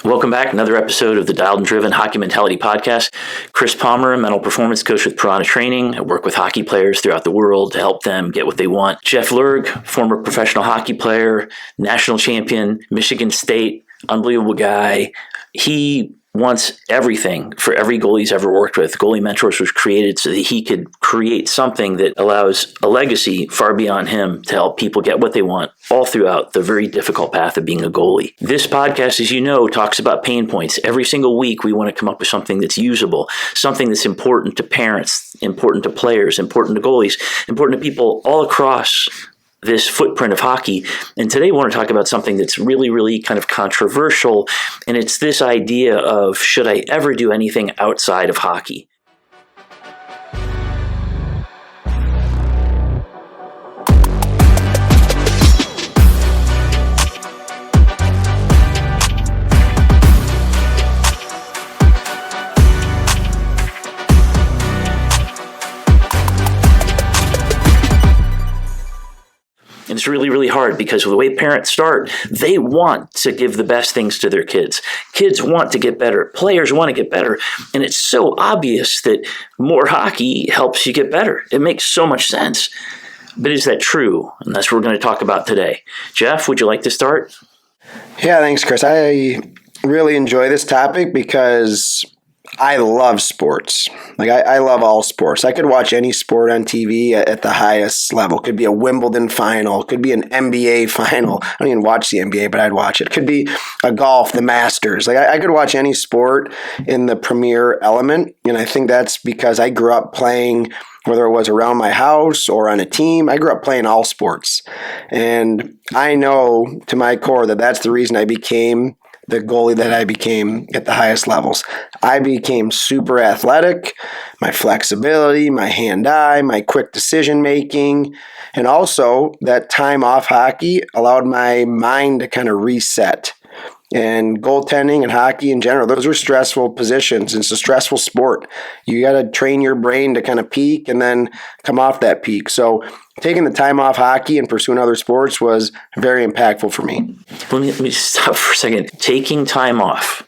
Welcome back. Another episode of the Dialed and Driven Hockey Mentality Podcast. Chris Palmer, mental performance coach with Piranha Training. I work with hockey players throughout the world to help them get what they want. Jeff Lerg, former professional hockey player, national champion, Michigan State, unbelievable guy. He wants everything for every goalie he's ever worked with. Goalie Mentors was created so that he could create something that allows a legacy far beyond him to help people get what they want all throughout the very difficult path of being a goalie. This podcast, as you know, talks about pain points. Every single week, we want to come up with something that's usable, something that's important to parents, important to players, important to goalies, important to people all across this footprint of hockey. And today we want to talk about something that's really, really kind of controversial. And it's this idea of, should I ever do anything outside of hockey? And it's really, really hard because the way parents start, they want to give the best things to their kids. Kids want to get better. Players want to get better. And it's so obvious that more hockey helps you get better. It makes so much sense. But is that true? And that's what we're going to talk about today. Jeff, would you like to start? Yeah, thanks, Chris. I really enjoy this topic because I love sports. I love all sports. I could watch any sport on TV at the highest level. Could be a Wimbledon final. Could be an NBA final. I don't even watch the NBA, but I'd watch it. Could be a golf, the Masters. I could watch any sport in the premier element, and I think that's because I grew up playing, whether it was around my house or on a team. I grew up playing all sports, and I know to my core that that's the reason I became the goalie that I became at the highest levels. I became super athletic, my flexibility, my hand-eye, my quick decision-making, and also that time off hockey allowed my mind to kind of reset. And goaltending and hockey in general, those are stressful positions. It's a stressful sport. You got to train your brain to kind of peak and then come off that peak. So taking the time off hockey and pursuing other sports was very impactful for me. Let me stop for a second. Taking time off.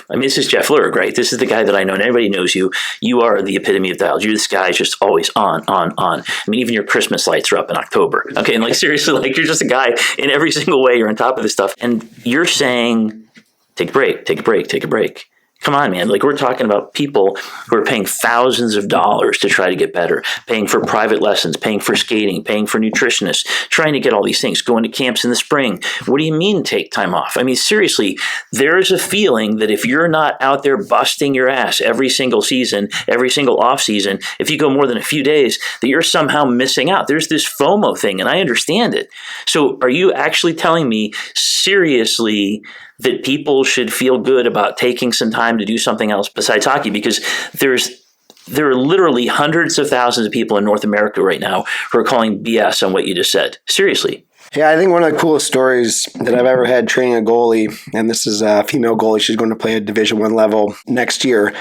I mean, this is Jeff Lerg, right? This is the guy that I know, and everybody knows you. You are the epitome of dialed. You're this guy just always on. I mean, even your Christmas lights are up in October. Okay, and seriously, you're just a guy in every single way. You're on top of this stuff. And you're saying, take a break. Come on, man. We're talking about people who are paying thousands of dollars to try to get better, paying for private lessons, paying for skating, paying for nutritionists, trying to get all these things, going to camps in the spring. What do you mean take time off? I mean, seriously, there is a feeling that if you're not out there busting your ass every single season, every single off season, if you go more than a few days, that you're somehow missing out. There's this FOMO thing, and I understand it. So are you actually telling me seriously that people should feel good about taking some time to do something else besides hockey? Because there are literally hundreds of thousands of people in North America right now who are calling BS on what you just said. Seriously. Yeah, I think one of the coolest stories that I've ever had training a goalie, and this is a female goalie, she's going to play at Division I level next year.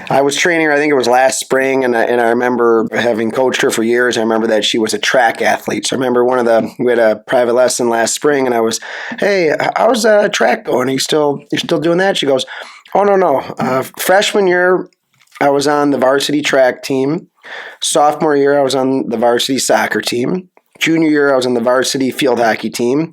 I was training her, I think it was last spring, and I remember having coached her for years. I remember that she was a track athlete. So I remember we had a private lesson last spring, and I was, hey, how's track going? You're still doing that? She goes, oh, no. Freshman year, I was on the varsity track team. Sophomore year, I was on the varsity soccer team. Junior year, I was on the varsity field hockey team.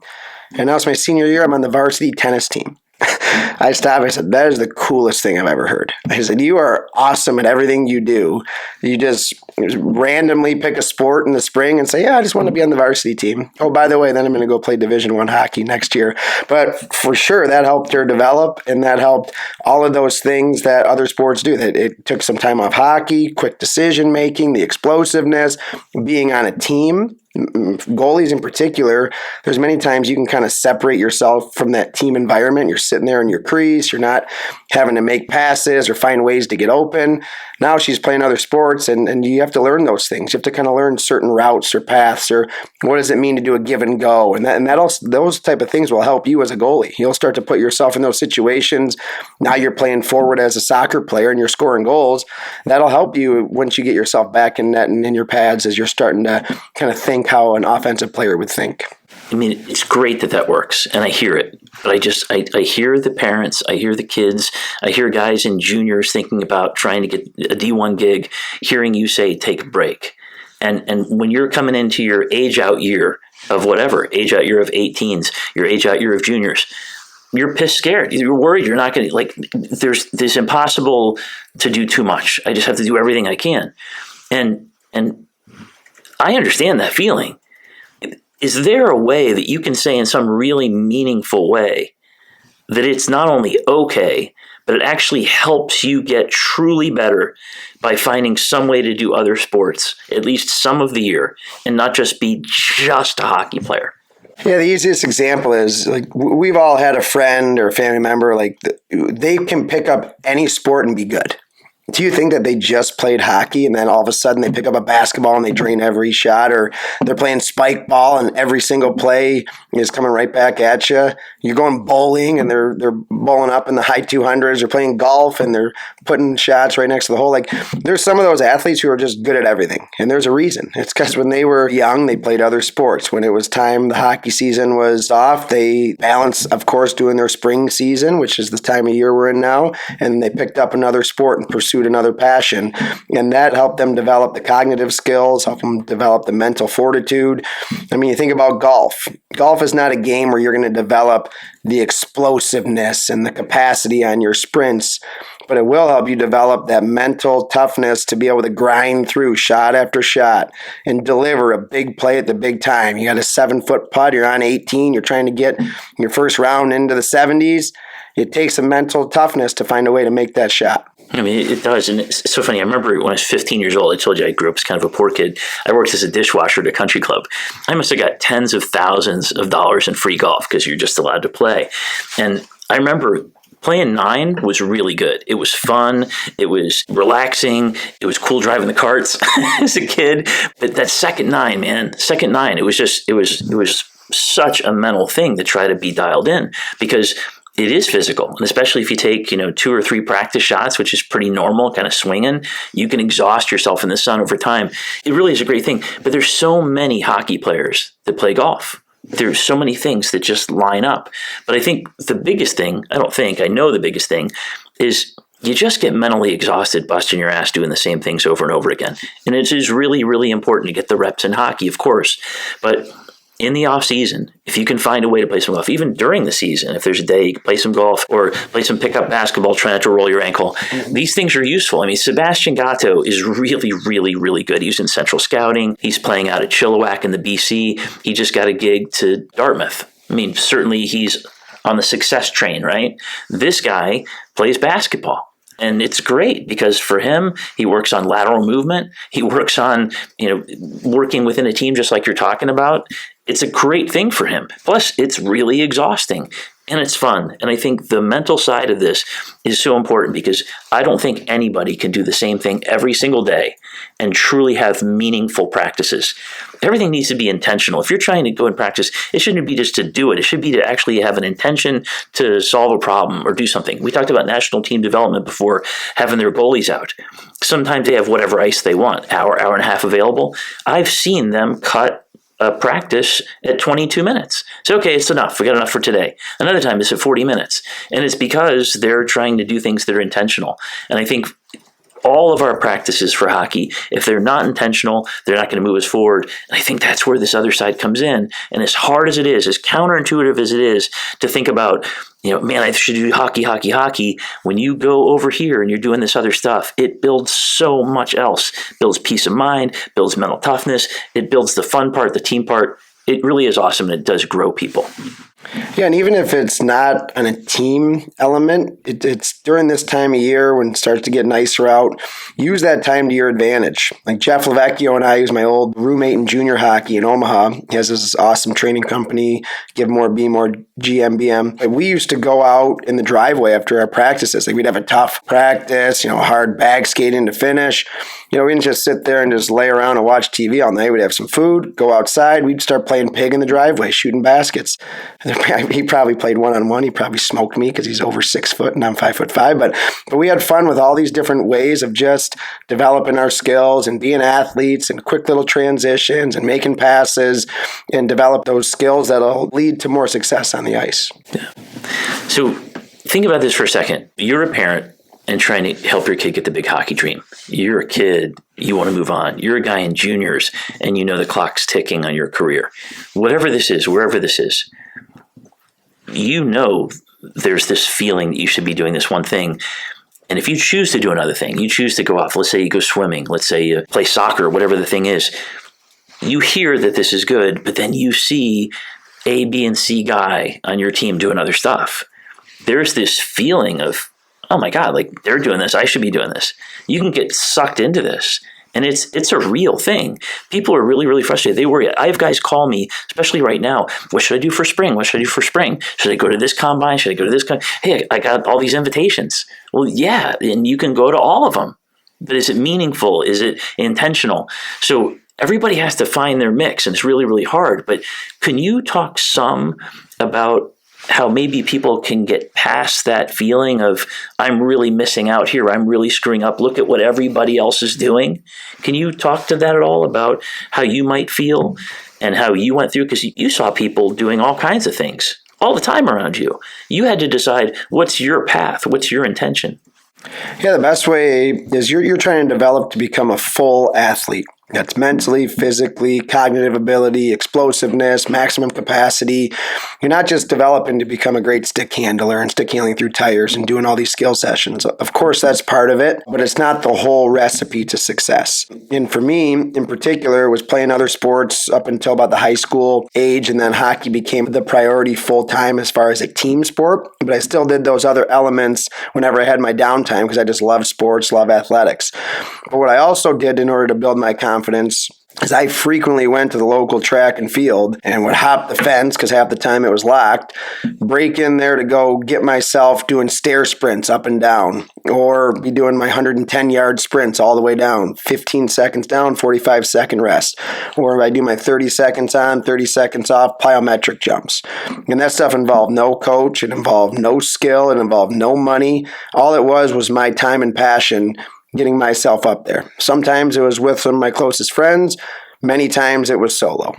And now it's my senior year, I'm on the varsity tennis team. I stopped. I said, that is the coolest thing I've ever heard. I said, you are awesome at everything you do. You just randomly pick a sport in the spring and say, yeah, I just want to be on the varsity team. Oh, by the way, then I'm going to go play Division I hockey next year. But for sure, that helped her develop, and that helped all of those things that other sports do. That it took some time off hockey, quick decision making, the explosiveness, being on a team. Goalies in particular, there's many times you can kind of separate yourself from that team environment. You're sitting there in your crease. You're not having to make passes or find ways to get open. Now she's playing other sports, and you have to learn those things. You have to kind of learn certain routes or paths, or what does it mean to do a give and go. And those type of things will help you as a goalie. You'll start to put yourself in those situations. Now you're playing forward as a soccer player and you're scoring goals. That'll help you once you get yourself back in net and in your pads as you're starting to kind of think how an offensive player would think. I mean, it's great that works, and I hear it. But I hear the parents, I hear the kids, I hear guys in juniors thinking about trying to get a D1 gig, hearing you say, take a break. And when you're coming into your age out year of whatever, age out year of 18s, your age out year of juniors, you're pissed scared. You're worried you're not going to, like, there's this impossible to do too much. I just have to do everything I can. And I understand that feeling. Is there a way that you can say in some really meaningful way that it's not only okay, but it actually helps you get truly better by finding some way to do other sports, at least some of the year, and not just be just a hockey player? Yeah, the easiest example is, like, we've all had a friend or a family member, like, they can pick up any sport and be good. Do you think that they just played hockey and then all of a sudden they pick up a basketball and they drain every shot, or they're playing spike ball and every single play is coming right back at you? You're going bowling and they're bowling up in the high 200s, or playing golf and they're putting shots right next to the hole. Like, there's some of those athletes who are just good at everything, and there's a reason. It's because when they were young, they played other sports. When it was time, the hockey season was off, they balanced, of course, doing their spring season, which is the time of year we're in now, and they picked up another sport and pursued another passion, and that helped them develop the cognitive skills, help them develop the mental fortitude. I mean, you think about golf. Golf is not a game where you're going to develop the explosiveness and the capacity on your sprints, but it will help you develop that mental toughness to be able to grind through shot after shot and deliver a big play at the big time. You got a 7-foot putt, you're on 18, you're trying to get your first round into the 70s. It takes a mental toughness to find a way to make that shot. I mean, it does. And it's so funny. I remember when I was 15 years old, I told you I grew up as kind of a poor kid. I worked as a dishwasher at a country club. I must have got tens of thousands of dollars in free golf because you're just allowed to play. And I remember playing 9 was really good. It was fun. It was relaxing. It was cool driving the carts as a kid. But that second 9, man, it was such a mental thing to try to be dialed in, because it is physical, and especially if you take, 2 or 3 practice shots, which is pretty normal, kind of swinging, you can exhaust yourself in the sun over time. It really is a great thing. But there's so many hockey players that play golf. There's so many things that just line up. But I think the biggest thing, I know the biggest thing is you just get mentally exhausted busting your ass doing the same things over and over again. And it is really, really important to get the reps in hockey, of course. But in the off season, if you can find a way to play some golf, even during the season, if there's a day you can play some golf or play some pickup basketball, try not to roll your ankle. These things are useful. I mean, Sebastian Gatto is really, really, really good. He's in Central Scouting. He's playing out at Chilliwack in the BC. He just got a gig to Dartmouth. I mean, certainly he's on the success train, right? This guy plays basketball. And it's great because for him, he works on lateral movement. He works on, working within a team just like you're talking about. It's a great thing for him. Plus, it's really exhausting and it's fun. And I think the mental side of this is so important because I don't think anybody can do the same thing every single day and truly have meaningful practices. Everything needs to be intentional. If you're trying to go and practice, it shouldn't be just to do it. It should be to actually have an intention to solve a problem or do something. We talked about national team development before, having their goalies out. Sometimes they have whatever ice they want, hour and a half available. I've seen them cut a practice at 22 minutes. So, okay, it's enough. We got enough for today. Another time it's at 40 minutes. And it's because they're trying to do things that are intentional. And I think all of our practices for hockey, if they're not intentional, they're not going to move us forward. And I think that's where this other side comes in. And as hard as it is, as counterintuitive as it is to think about, man, I should do hockey. When you go over here and you're doing this other stuff, it builds so much else. It builds peace of mind, builds mental toughness. It builds the fun part, the team part. It really is awesome, and it does grow people. Yeah, and even if it's not on a team element, it's during this time of year when it starts to get nicer out, use that time to your advantage. Like Jeff Lavecchio and I, who's my old roommate in junior hockey in Omaha, he has this awesome training company, Give More, Be More, GMBM. And we used to go out in the driveway after our practices. Like, we'd have a tough practice, hard bag skating to finish. We didn't just sit there and just lay around and watch TV all night. We'd have some food, go outside. We'd start playing pig in the driveway, shooting baskets. And he probably played one-on-one. He probably smoked me because he's over 6 foot and I'm 5'5". But we had fun with all these different ways of just developing our skills and being athletes and quick little transitions and making passes and develop those skills that'll lead to more success on the ice. Yeah. So think about this for a second. You're a parent and trying to help your kid get the big hockey dream. You're a kid, you want to move on. You're a guy in juniors and you know the clock's ticking on your career. Whatever this is, wherever this is, you know there's this feeling that you should be doing this one thing. And if you choose to do another thing, you choose to go off, let's say you go swimming, let's say you play soccer, whatever the thing is, you hear that this is good, but then you see A, B, and C guy on your team doing other stuff. There's this feeling of, oh my God, like they're doing this, I should be doing this. You can get sucked into this. And it's a real thing. People are really, really frustrated. They worry. I have guys call me, especially right now, what should I do for spring? What should I do for spring? Should I go to this combine? Should I go to this combine? Hey, I got all these invitations. Well, yeah, and you can go to all of them. But is it meaningful? Is it intentional? So everybody has to find their mix, and it's really, really hard. But can you talk some about how maybe people can get past that feeling of, I'm really missing out here, I'm really screwing up, look at what everybody else is doing? Can you talk to that at all about how you might feel and how you went through? Because you saw people doing all kinds of things all the time around you. You had to decide, what's your path? What's your intention? Yeah, the best way is you're trying to develop to become a full athlete. That's mentally, physically, cognitive ability, explosiveness, maximum capacity. You're not just developing to become a great stick handler and stick handling through tires and doing all these skill sessions. Of course, that's part of it, but it's not the whole recipe to success. And for me, in particular, was playing other sports up until about the high school age, and then hockey became the priority full-time as far as a team sport. But I still did those other elements whenever I had my downtime because I just love sports, love athletics. But what I also did in order to build my confidence is I frequently went to the local track and field and would hop the fence because half the time it was locked, break in there to go get myself doing stair sprints up and down, or be doing my 110-yard sprints all the way down, 15 seconds down, 45-second rest. Or I do my 30 seconds on, 30 seconds off, plyometric jumps. And that stuff involved no coach, it involved no skill, it involved no money. All it was my time and passion getting myself up there. Sometimes it was with some of my closest friends. Many times it was solo.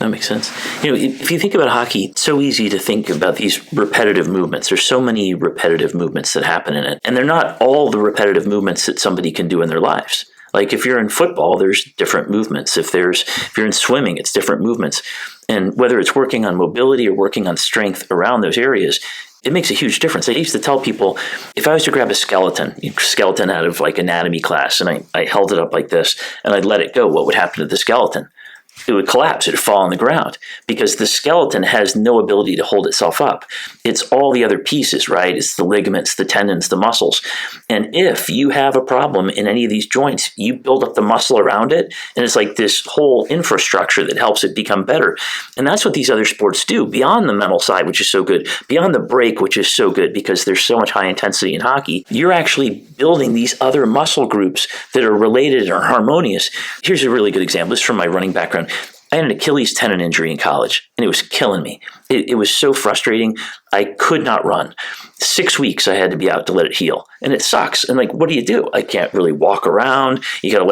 That makes sense. If you think about hockey, it's so easy to think about these repetitive movements. There's so many repetitive movements that happen in it. And they're not all the repetitive movements that somebody can do in their lives. Like if you're in football, there's different movements. If you're in swimming, it's different movements. And whether it's working on mobility or working on strength around those areas, it makes a huge difference. I used to tell people, if I was to grab a skeleton out of like anatomy class, and I held it up like this, and I'd let it go, what would happen to the skeleton? It would collapse. It would fall on the ground because the skeleton has no ability to hold itself up. It's all the other pieces, right? It's the ligaments, the tendons, the muscles. And if you have a problem in any of these joints, you build up the muscle around it, and it's like this whole infrastructure that helps it become better. And that's what these other sports do, beyond the mental side, which is so good, beyond the break, which is so good because there's so much high intensity in hockey. You're actually building these other muscle groups that are related or harmonious. Here's a really good example. This is from my running background. I had an Achilles tendon injury in college, and it was killing me. It was so frustrating. I could not run. 6 weeks I had to be out to let it heal, and it sucks. And like, what do? I can't really walk around. You got to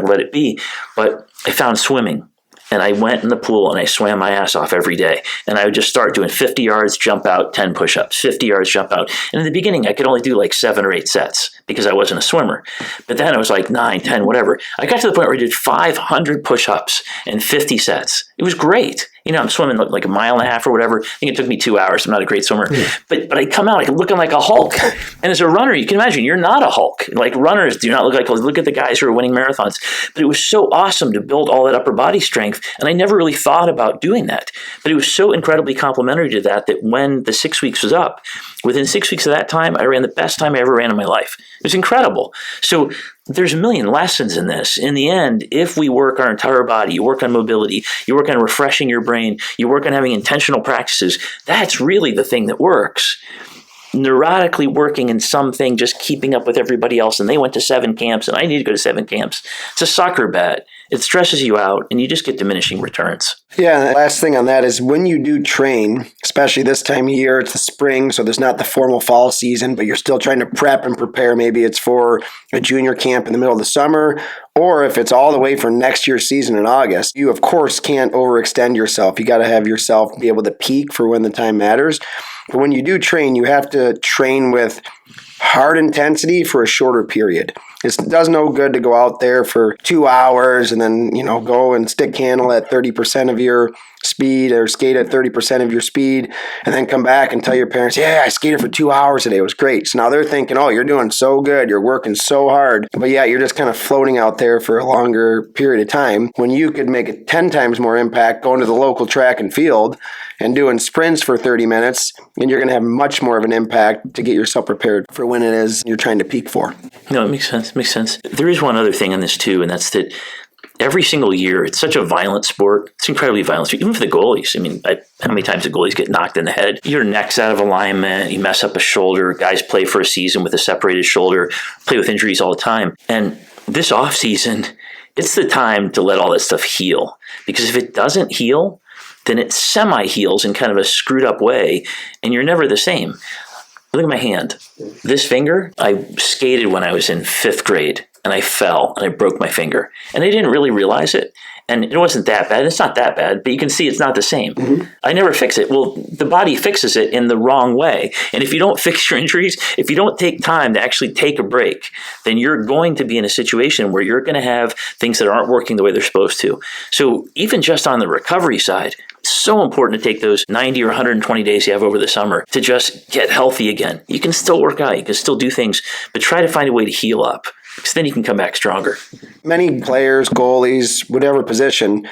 let it be. But I found swimming, and I went in the pool and I swam my ass off every day. And I would just start doing 50 yards, jump out, 10 push-ups, 50 yards, jump out. And in the beginning, I could only do like 7 or 8 sets because I wasn't a swimmer. But then it was like 9, 10, whatever. I got to the point where I did 500 push-ups and 50 sets. It was great. I'm swimming like a mile and a half or whatever. I think it took me 2 hours. I'm not a great swimmer. Yeah. But I come out looking like a Hulk. And as a runner, you can imagine, you're not a Hulk. Like runners do not look at the guys who are winning marathons. But it was so awesome to build all that upper body strength. And I never really thought about doing that. But it was so incredibly complementary to that when the 6 weeks was up, within 6 weeks of that time, I ran the best time I ever ran in my life. It was incredible. So there's a million lessons in this. In the end, if we work our entire body, you work on mobility, you work on refreshing your brain, you work on having intentional practices, that's really the thing that works. neurotically working in something, just keeping up with everybody else, and they went to 7 camps and I need to go to 7 camps. It's a soccer bet. It stresses you out and you just get diminishing returns. Yeah, and the last thing on that is when you do train, especially this time of year, it's the spring, so there's not the formal fall season, but you're still trying to prep and prepare. Maybe it's for a junior camp in the middle of the summer, or if it's all the way for next year's season in August. You, of course, can't overextend yourself. You got to have yourself be able to peak for when the time matters. But when you do train, you have to train with hard intensity for a shorter period. It does no good to go out there for 2 hours and then, go and stick handle at 30% of your speed or skate at 30% of your speed and then come back and tell your parents, yeah, I skated for 2 hours today. It was great. So now they're thinking, oh, you're doing so good. You're working so hard. But yeah, you're just kind of floating out there for a longer period of time when you could make it 10 times more impact going to the local track and field and doing sprints for 30 minutes, and you're going to have much more of an impact to get yourself prepared for when it is you're trying to peak for. No, it makes sense. It makes sense. There is one other thing on this too, and that's that every single year, it's such a violent sport. It's incredibly violent, even for the goalies. I mean, how many times the goalies get knocked in the head? Your neck's out of alignment, you mess up a shoulder, guys play for a season with a separated shoulder, play with injuries all the time. And this off season, it's the time to let all that stuff heal. Because if it doesn't heal, then it semi-heals in kind of a screwed up way, and you're never the same. Look at my hand. This finger, I skated when I was in 5th grade, and I fell, and I broke my finger. And I didn't really realize it, and it wasn't that bad. It's not that bad, but you can see it's not the same. Mm-hmm. I never fix it. Well, the body fixes it in the wrong way. And if you don't fix your injuries, if you don't take time to actually take a break, then you're going to be in a situation where you're going to have things that aren't working the way they're supposed to. So even just on the recovery side, it's so important to take those 90 or 120 days you have over the summer to just get healthy again. You can still work out, you can still do things, but try to find a way to heal up, because then you can come back stronger. Many players, goalies, whatever position,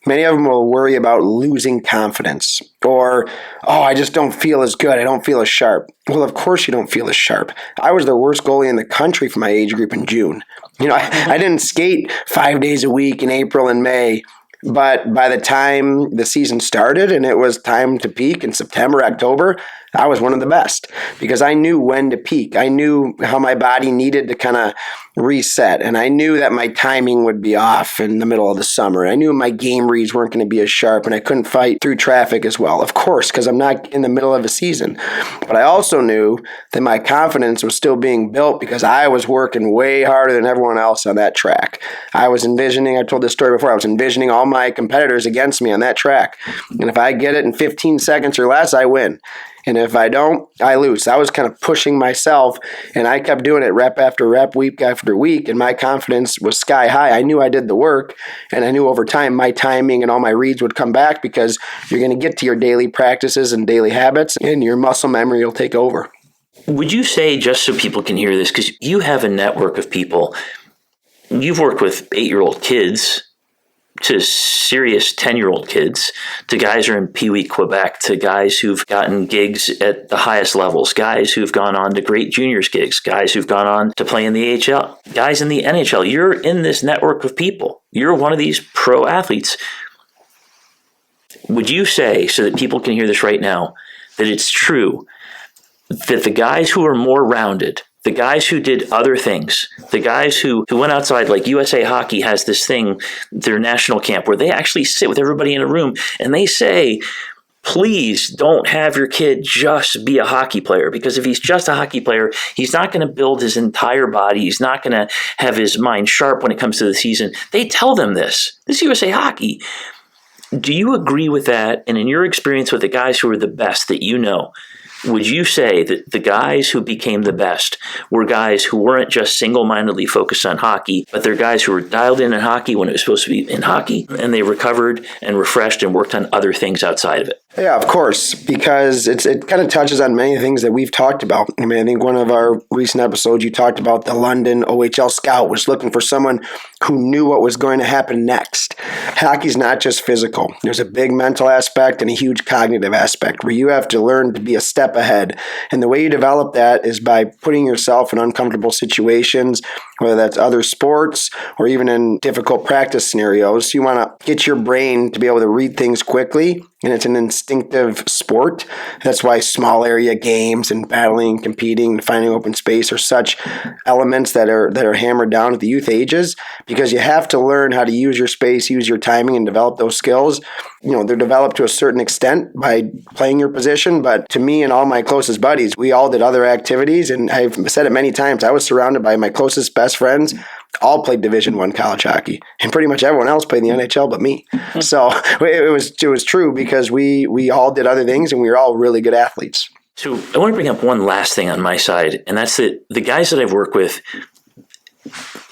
many of them will worry about losing confidence or, I just don't feel as good. I don't feel as sharp. Well, of course you don't feel as sharp. I was the worst goalie in the country for my age group in June. I didn't skate 5 days a week in April and May. But by the time the season started and it was time to peak in September, October, I was one of the best because I knew when to peak. I knew how my body needed to kind of reset, and I knew that my timing would be off in the middle of the summer. I knew my game reads weren't going to be as sharp, and I couldn't fight through traffic as well, of course, because I'm not in the middle of a season. But I also knew that my confidence was still being built because I was working way harder than everyone else on that track. I was envisioning, I told this story before, I was envisioning all my competitors against me on that track. And if I get it in 15 seconds or less, I win. And if I don't, I lose. I was kind of pushing myself, and I kept doing it rep after rep, week after week, and my confidence was sky high. I knew I did the work, and I knew over time my timing and all my reads would come back because you're going to get to your daily practices and daily habits, and your muscle memory will take over. Would you say, just so people can hear this, because you have a network of people, you've worked with 8-year-old kids to serious 10-year-old kids, to guys who are in Pee Wee, Quebec, to guys who've gotten gigs at the highest levels, guys who've gone on to great juniors gigs, guys who've gone on to play in the AHL, guys in the NHL. You're in this network of people. You're one of these pro athletes. Would you say, so that people can hear this right now, that it's true that the guys who are more rounded, the guys who did other things, the guys who went outside, like USA Hockey has this thing, their national camp, where they actually sit with everybody in a room and they say, please don't have your kid just be a hockey player, because if he's just a hockey player, he's not going to build his entire body. He's not going to have his mind sharp when it comes to the season. They tell them this. This is USA Hockey. Do you agree with that? And in your experience with the guys who are the best that you know, would you say that the guys who became the best were guys who weren't just single-mindedly focused on hockey, but they're guys who were dialed in hockey when it was supposed to be in hockey, and they recovered and refreshed and worked on other things outside of it? Yeah, of course, because it kind of touches on many things that we've talked about. I mean, I think one of our recent episodes, you talked about the London OHL scout was looking for someone who knew what was going to happen next. Hockey's not just physical. There's a big mental aspect and a huge cognitive aspect where you have to learn to be a step ahead. And the way you develop that is by putting yourself in uncomfortable situations, whether that's other sports or even in difficult practice scenarios. You want to get your brain to be able to read things quickly, and it's an instinctive sport. That's why small area games and battling, competing, and finding open space are such elements that are hammered down at the youth ages, because you have to learn how to use your space, use your timing, and develop those skills. They're developed to a certain extent by playing your position, but to me and all my closest buddies, we all did other activities, and I've said it many times, I was surrounded by my closest best friends, all played Division I college hockey, and pretty much everyone else played in the NHL but me. So it was true, because we all did other things, and we were all really good athletes. So I want to bring up one last thing on my side, and that's that the guys that I've worked with,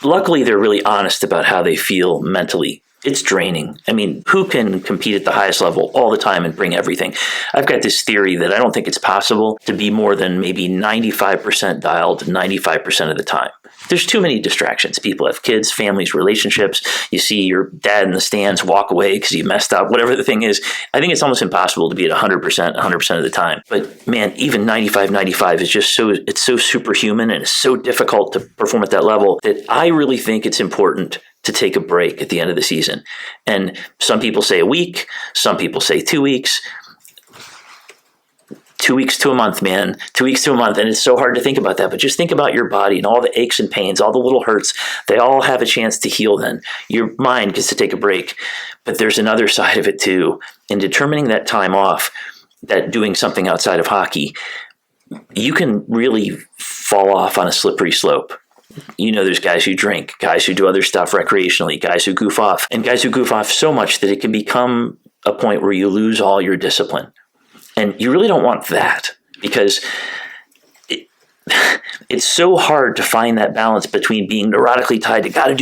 luckily they're really honest about how they feel mentally. It's draining. I mean, who can compete at the highest level all the time and bring everything? I've got this theory that I don't think it's possible to be more than maybe 95% dialed 95% of the time. There's too many distractions. People have kids, families, relationships. You see your dad in the stands walk away because you messed up, whatever the thing is. I think it's almost impossible to be at 100% of the time. But man, even 95 is just it's so superhuman, and it's so difficult to perform at that level that I really think it's important to take a break at the end of the season. And some people say a week, some people say 2 weeks. 2 weeks to a month, man. 2 weeks to a month. And it's so hard to think about that. But just think about your body and all the aches and pains, all the little hurts. They all have a chance to heal then. Your mind gets to take a break. But there's another side of it too. In determining that time off, that doing something outside of hockey, you can really fall off on a slippery slope. There's guys who drink, guys who do other stuff recreationally, guys who goof off, and guys who goof off so much that it can become a point where you lose all your discipline. And you really don't want that, because it's so hard to find that balance between being neurotically tied to gotta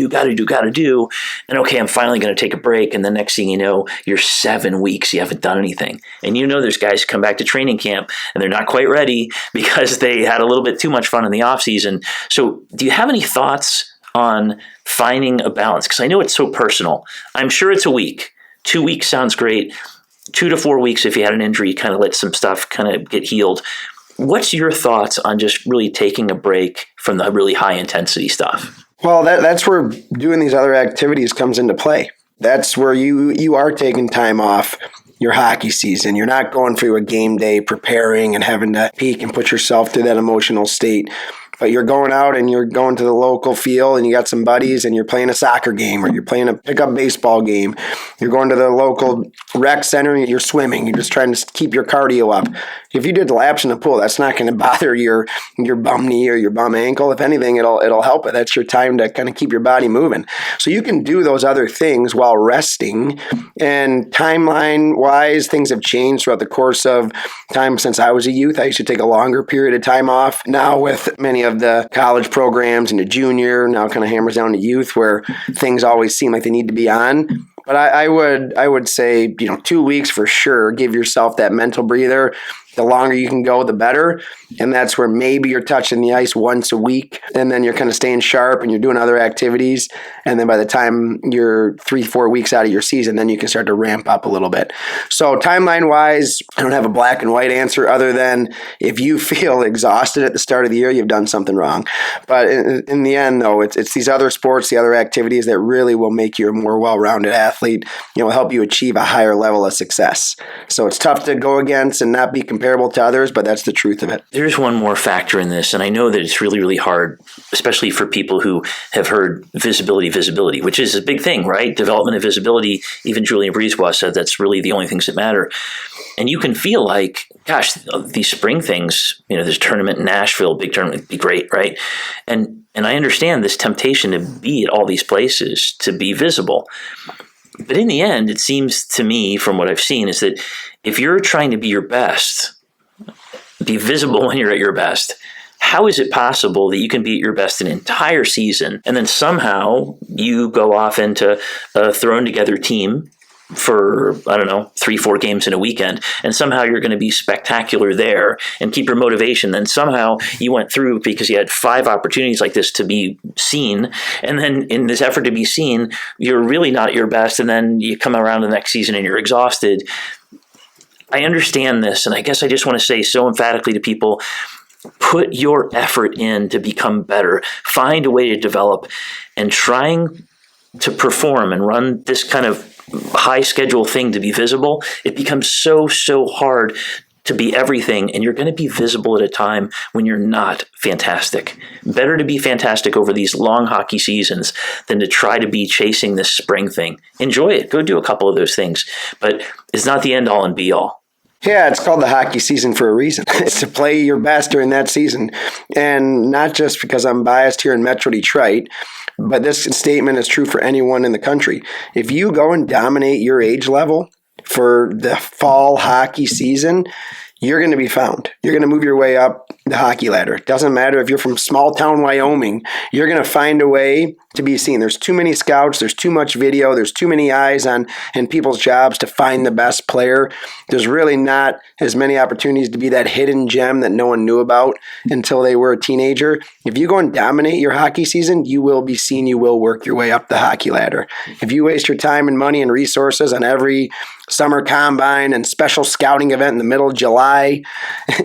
do, and okay, I'm finally going to take a break, and the next thing you know, you're 7 weeks, you haven't done anything. And there's guys who come back to training camp, and they're not quite ready because they had a little bit too much fun in the off season. So do you have any thoughts on finding a balance? Because I know it's so personal. I'm sure it's a week. 2 weeks sounds great. 2 to 4 weeks if you had an injury, kind of let some stuff kind of get healed. What's your thoughts on just really taking a break from the really high intensity stuff? Well, that's where doing these other activities comes into play. That's where you are taking time off your hockey season. You're not going through a game day preparing and having to peak and put yourself through that emotional state. But you're going out and you're going to the local field and you got some buddies and you're playing a soccer game or you're playing a pickup baseball game. You're going to the local rec center and you're swimming. You're just trying to keep your cardio up. If you did laps in the pool, that's not going to bother your bum knee or your bum ankle. If anything, it'll help it. That's your time to kind of keep your body moving. So you can do those other things while resting. And timeline-wise, things have changed throughout the course of time since I was a youth. I used to take a longer period of time off. Now with many of the college programs and the junior, now kind of hammers down to youth where things always seem like they need to be on. But I would say, 2 weeks for sure. Give yourself that mental breather. The longer you can go, the better. And that's where maybe you're touching the ice once a week, and then you're kind of staying sharp and you're doing other activities. And then by the time you're 3-4 weeks out of your season, then you can start to ramp up a little bit. So timeline-wise, I don't have a black and white answer other than if you feel exhausted at the start of the year, you've done something wrong. But in the end, though, it's these other sports, the other activities that really will make you a more well-rounded athlete, help you achieve a higher level of success. So it's tough to go against and not be comparable to others, but that's the truth of it. There's one more factor in this, and I know that it's really, really hard, especially for people who have heard visibility, which is a big thing, right? Development of visibility. Even Julian Brisebois said that's really the only things that matter. And you can feel like, gosh, these spring things, this tournament in Nashville, big tournament, would be great, right? And I understand this temptation to be at all these places, to be visible. But in the end, it seems to me, from what I've seen, is that if you're trying to be your best, be visible when you're at your best, how is it possible that you can be at your best an entire season and then somehow you go off into a thrown together team for, 3-4 games in a weekend, and somehow you're going to be spectacular there and keep your motivation. Then somehow you went through because you had 5 opportunities like this to be seen, and then in this effort to be seen, you're really not at your best, and then you come around the next season and you're exhausted. I understand this, and I guess I just want to say so emphatically to people, put your effort in to become better. Find a way to develop, and trying to perform and run this kind of high schedule thing to be visible, it becomes so hard to be everything, and you're going to be visible at a time when you're not fantastic. Better to be fantastic over these long hockey seasons than to try to be chasing this spring thing. Enjoy it. Go do a couple of those things, but it's not the end all and be all. Yeah, it's called the hockey season for a reason. It's to play your best during that season. And not just because I'm biased here in Metro Detroit, but this statement is true for anyone in the country. If you go and dominate your age level for the fall hockey season, you're going to be found. You're going to move your way up the hockey ladder. It doesn't matter if you're from small town Wyoming, you're going to find a way to be seen. There's too many scouts, there's too much video, there's too many eyes on in people's jobs to find the best player. There's really not as many opportunities to be that hidden gem that no one knew about until they were a teenager. If you go and dominate your hockey season, you will be seen, you will work your way up the hockey ladder. If you waste your time and money and resources on every summer combine and special scouting event in the middle of July,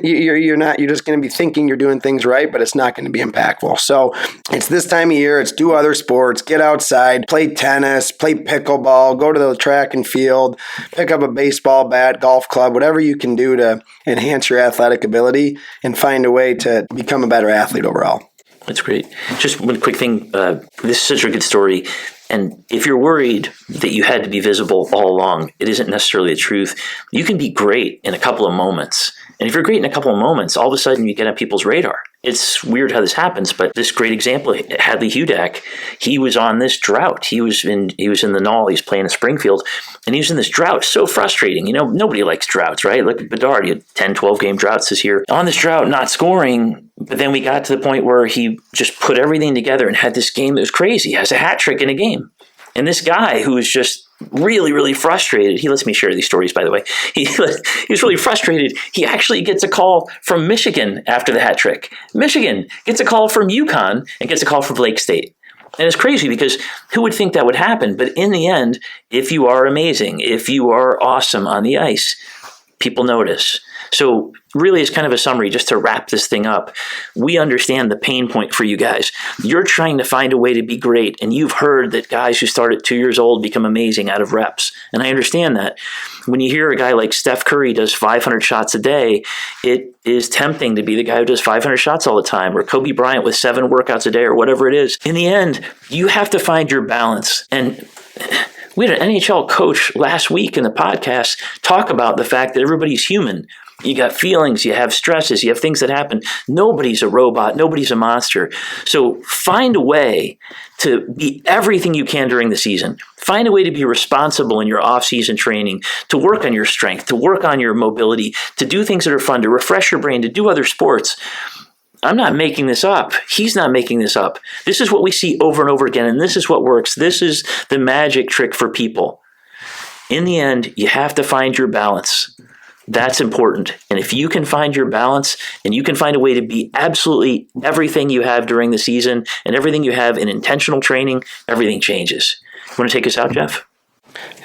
you're just going to be thinking you're doing things right, but it's not going to be impactful. So it's this time of year. It's do other sports, get outside, play tennis, play pickleball, go to the track and field, pick up a baseball bat, golf club, whatever you can do to enhance your athletic ability and find a way to become a better athlete overall. That's great. Just one quick thing. This is such a good story. And if you're worried that you had to be visible all along, it isn't necessarily the truth. You can be great in a couple of moments. And if you're great in a couple of moments, all of a sudden you get on people's radar. It's weird how this happens, but this great example, Hadley Hudak, he was on this drought. He was in the Knoll. He's playing in Springfield, and he was in this drought. So frustrating. You know, nobody likes droughts, right? Look at Bedard. He had 10, 12 game droughts this year. On this drought, not scoring, but then we got to the point where he just put everything together and had this game that was crazy. He has a hat trick in a game. And this guy who was just really, really frustrated, he lets me share these stories, by the way. He's really frustrated. He actually gets a call from Michigan after the hat trick. Michigan gets a call from UConn and gets a call from Lake State. And it's crazy because who would think that would happen? But in the end, if you are amazing, if you are awesome on the ice, people notice. So really, it's kind of a summary just to wrap this thing up. We understand the pain point for you guys. You're trying to find a way to be great, and you've heard that guys who start at 2 years old become amazing out of reps. And I understand that. When you hear a guy like Steph Curry does 500 shots a day, it is tempting to be the guy who does 500 shots all the time, or Kobe Bryant with 7 workouts a day, or whatever it is. In the end, you have to find your balance. And we had an NHL coach last week in the podcast talk about the fact that everybody's human. You got feelings, you have stresses, you have things that happen. Nobody's a robot, nobody's a monster. So find a way to be everything you can during the season. Find a way to be responsible in your off-season training, to work on your strength, to work on your mobility, to do things that are fun, to refresh your brain, to do other sports. I'm not making this up. He's not making this up. This is what we see over and over again, and this is what works. This is the magic trick for people. In the end, you have to find your balance. That's important. And if you can find your balance and you can find a way to be absolutely everything you have during the season and everything you have in intentional training, everything changes. You want to take us out, Jeff?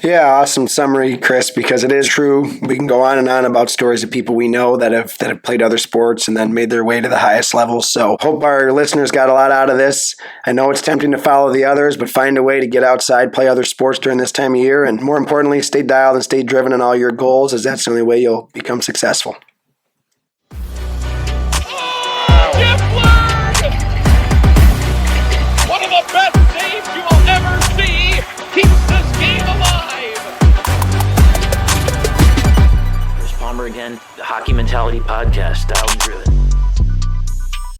Yeah, awesome summary, Chris, because it is true. We can go on and on about stories of people we know that have played other sports and then made their way to the highest levels. So hope our listeners got a lot out of this. I know it's tempting to follow the others, but find a way to get outside, play other sports during this time of year, and more importantly, stay dialed and stay driven in all your goals, as that's the only way you'll become successful. Jeff Lerg! One of the best saves you will ever see! Keeps this game alive! Chris Palmer again, the Hockey Mentality Podcast, Dialed and Driven.